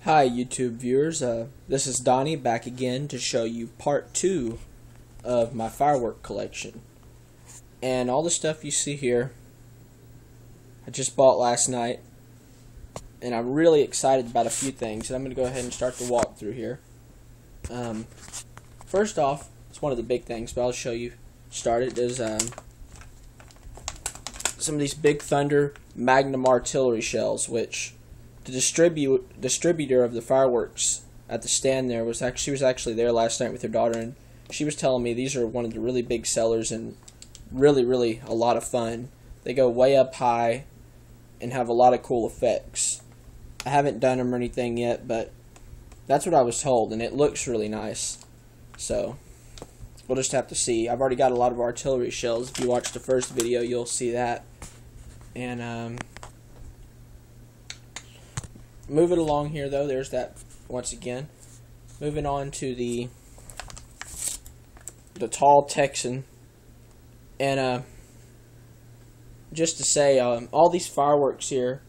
Hi YouTube viewers, this is Donnie back again to show you part 2 of my firework collection. And all the stuff you see here I just bought last night, and I'm really excited about a few things, and I'm going to go ahead and start the walkthrough here. First off, it's one of the big things, but I'll show you. Started is some of these Big Thunder Magnum artillery shells, which the distributor of the fireworks at the stand there she was actually there last night with her daughter, and she was telling me these are one of the really big sellers and really a lot of fun. They go way up high and have a lot of cool effects. I haven't done them or anything yet, but that's what I was told, and it looks really nice. So we'll just have to see. I've already got a lot of artillery shells. If you watch the first video, you'll see that. And moving along here, though, there's that once again. Moving on to the tall Texan, and just to say, all these fireworks here,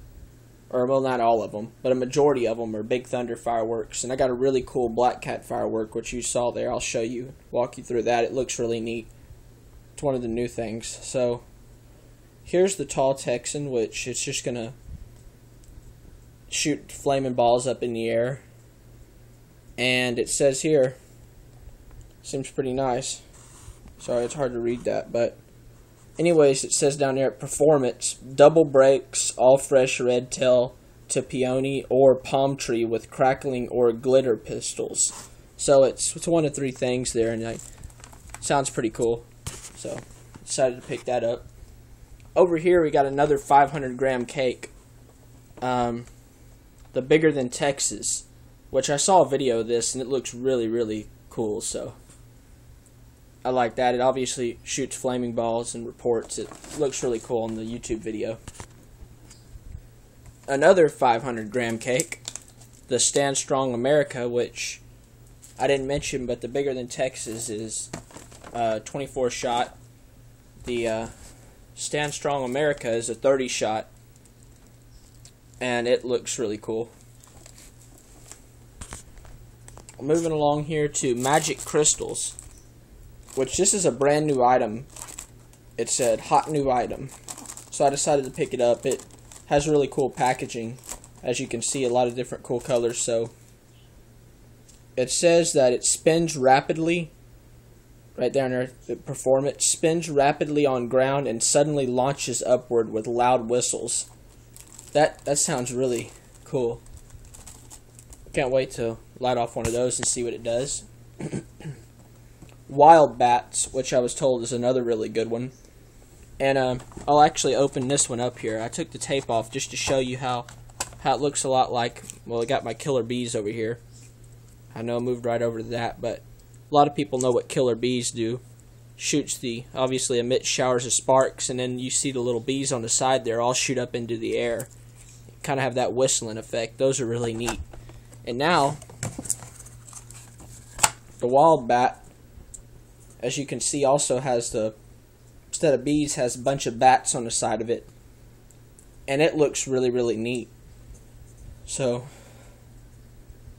or well, not all of them, but a majority of them are Big Thunder fireworks. And I got a really cool Black Cat firework, which you saw there. I'll show you, walk you through that. It looks really neat. It's one of the new things. So here's the tall Texan, which it's just gonna shoot flaming balls up in the air. And it says here, seems pretty nice. Sorry, it's hard to read that, but anyways, it says down there, performance, double breaks, all fresh red tail to peony or palm tree with crackling or glitter pistols. So it's one of three things there, and it sounds pretty cool. So decided to pick that up. Over here we got another 500-gram cake. The Bigger Than Texas, which I saw a video of this, and it looks really cool, so I like that. It obviously shoots flaming balls and reports. It looks really cool in the YouTube video. Another 500-gram cake, the Stand Strong America, which I didn't mention, but the Bigger Than Texas is 24 shot. The Stand Strong America is a 30 shot, and it looks really cool. Moving along here to Magic Crystals, which this is a brand new item. It said hot new item, so I decided to pick it up. It has really cool packaging, as you can see, a lot of different cool colors. So it says that it spins rapidly, right down there, the performance spins rapidly on ground and suddenly launches upward with loud whistles. That sounds really cool. Can't wait to light off one of those and see what it does. Wild Bats, which I was told is another really good one. And I'll actually open this one up here. I took the tape off just to show you how it looks a lot like, well, I got my Killer Bees over here. I know I moved right over to that, but a lot of people know what Killer Bees do. Shoots obviously emits showers of sparks, and then you see the little bees on the side there all shoot up into the air. Kind of have that whistling effect. Those are really neat. And now, the Wild Bat, as you can see, also has instead of bees, has a bunch of bats on the side of it. And it looks really neat. So,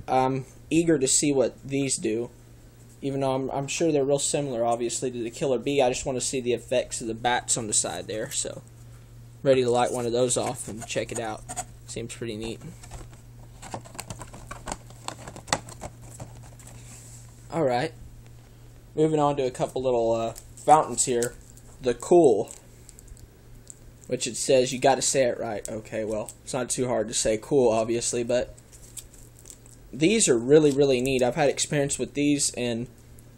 I'm eager to see what these do. Even though I'm sure they're real similar, obviously, to the Killer Bee. I just want to see the effects of the bats on the side there. So, ready to light one of those off and check it out. Seems pretty neat. Alright, moving on to a couple little fountains here. The Cool, which it says, you gotta say it right. Okay, well, it's not too hard to say cool, obviously, but these are really neat. I've had experience with these, and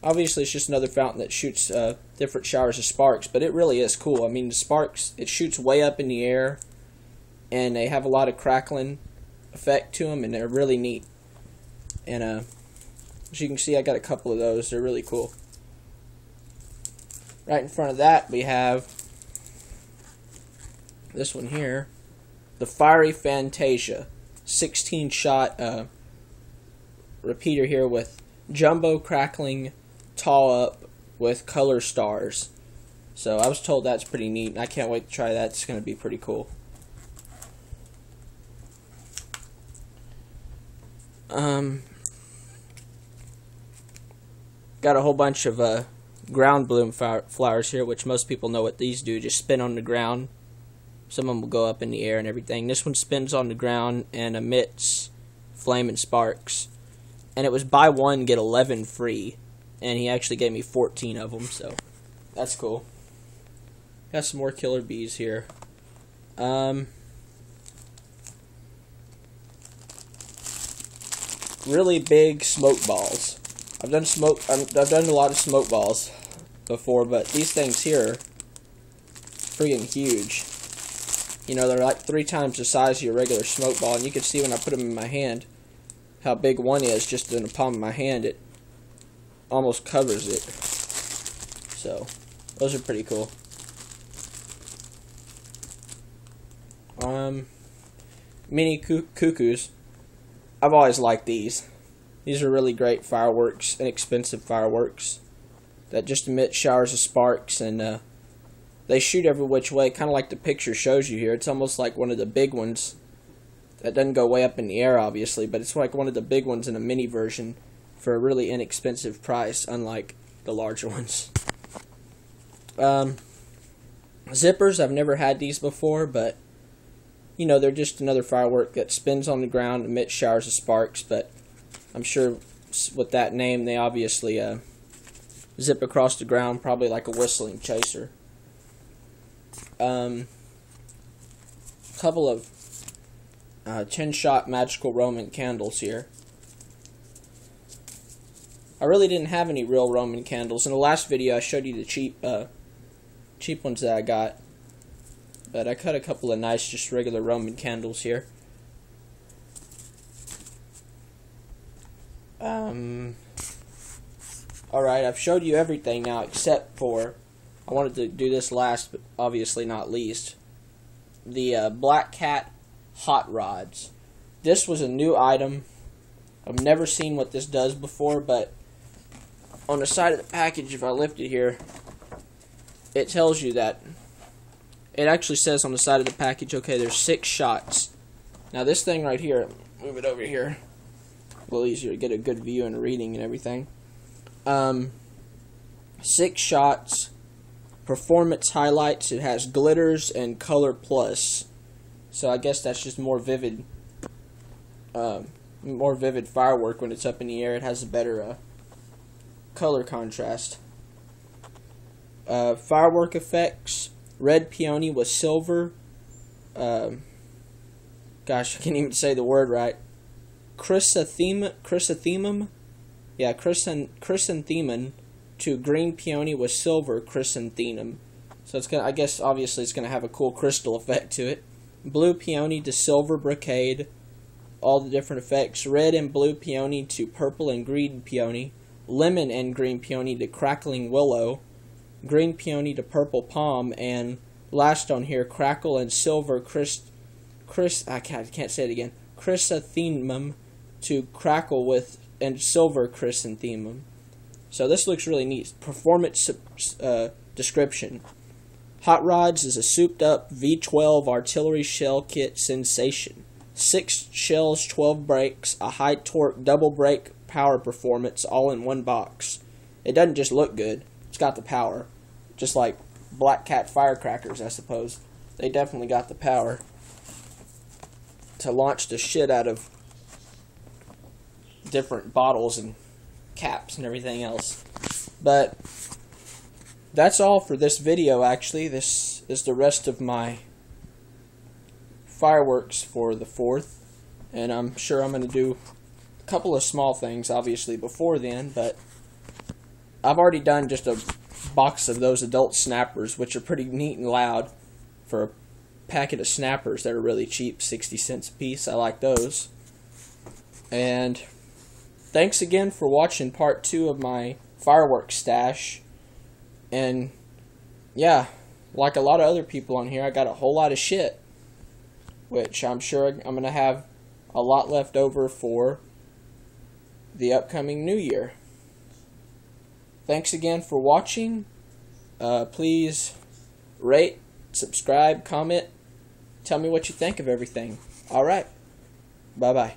obviously it's just another fountain that shoots different showers of sparks, but it really is cool. I mean, the sparks, it shoots way up in the air, and they have a lot of crackling effect to them, and they're really neat. And as you can see, I got a couple of those. They're really cool. Right in front of that, we have this one here, the Fiery Fantasia, 16-shot repeater here with jumbo crackling tall up with color stars. So I was told that's pretty neat, and I can't wait to try that. It's going to be pretty cool. Got a whole bunch of ground bloom flowers here, which most people know what these do. Just spin on the ground. Some of them will go up in the air and everything. This one spins on the ground and emits flame and sparks. And it was buy one, get 11 free. And he actually gave me 14 of them, so that's cool. Got some more killer bees here. Really big smoke balls. I've done a lot of smoke balls before, but these things here are freaking huge. You know, they're like 3 times the size of your regular smoke ball, and you can see when I put them in my hand how big one is. Just in the palm of my hand, it almost covers it. So those are pretty cool. Mini cuckoos. I've always liked these. These are really great fireworks, inexpensive fireworks that just emit showers of sparks, and they shoot every which way, kind of like the picture shows you here. It's almost like one of the big ones that doesn't go way up in the air, obviously, but it's like one of the big ones in a mini version for a really inexpensive price, unlike the larger ones. Zippers, I've never had these before, but you know, they're just another firework that spins on the ground, emits showers of sparks, but I'm sure with that name they obviously zip across the ground, probably like a whistling chaser. Couple of 10-shot magical Roman candles here. I really didn't have any real Roman candles. In the last video I showed you the cheap ones that I got. But I cut a couple of nice, just regular Roman candles here. Alright, I've showed you everything now except for, I wanted to do this last, but obviously not least, the Black Cat hot rods. This was a new item. I've never seen what this does before, but on the side of the package, if I lift it here, it tells you that. It actually says on the side of the package, okay, there's 6 shots. Now this thing right here, move it over here, a little easier to get a good view and reading and everything. 6 shots, performance highlights, it has glitters and color plus. So I guess that's just more vivid firework when it's up in the air. It has a better color contrast. Firework effects. Red peony with silver. Gosh, I can't even say the word right. Chrysanthemum. Yeah, chrysanthemum to green peony with silver chrysanthemum. So it's gonna, I guess, obviously, it's gonna have a cool crystal effect to it. Blue peony to silver brocade. All the different effects. Red and blue peony to purple and green peony. Lemon and green peony to crackling willow. Green peony to purple palm, and last on here, crackle and silver I can't say it again. Chrysanthemum to crackle with and silver chrysanthemum. So this looks really neat. Performance description. Hot Rods is a souped up V12 artillery shell kit sensation. 6 shells, 12 brakes, a high torque double brake power performance, all in one box. It doesn't just look good. It's got the power. Just like Black Cat firecrackers, I suppose. They definitely got the power to launch the shit out of different bottles and caps and everything else. But that's all for this video, actually. This is the rest of my fireworks for the 4th. And I'm sure I'm going to do a couple of small things, obviously, before then. But I've already done just a box of those adult snappers, which are pretty neat and loud for a packet of snappers that are really cheap, 60 cents a piece. I like those. And thanks again for watching part 2 of my fireworks stash. And yeah, like a lot of other people on here, I got a whole lot of shit, which I'm sure I'm going to have a lot left over for the upcoming new year. Thanks again for watching. Please rate, subscribe, comment, tell me what you think of everything. Alright, bye-bye.